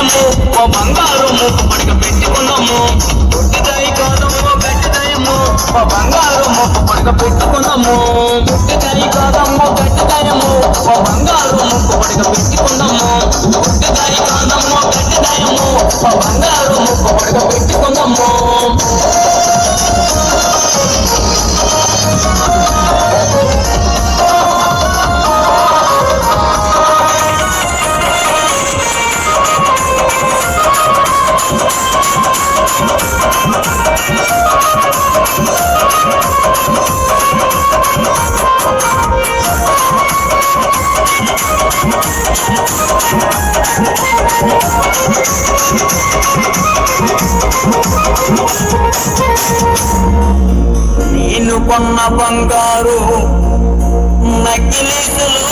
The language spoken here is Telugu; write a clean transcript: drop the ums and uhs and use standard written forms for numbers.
దయము ఓ బంగారు ముక్కుపడిక పెట్టుకున్నాము. పుట్టిదై కాదమ్మో గట్టి దయము ఓ బంగారు ముక్కుపడిక పెట్టుకున్నాము. పుట్టిదై కాదమ్మో గట్టి దయము ఓ బంగారు ముక్కుపడిక పెట్టుకున్నాము. పుట్టిదై కాదమ్మో గట్టి దయము ఓ బంగారు ముక్కుపడిక పెట్టుకున్నాము. నేను కొన్న బంగారు నకిలీసులు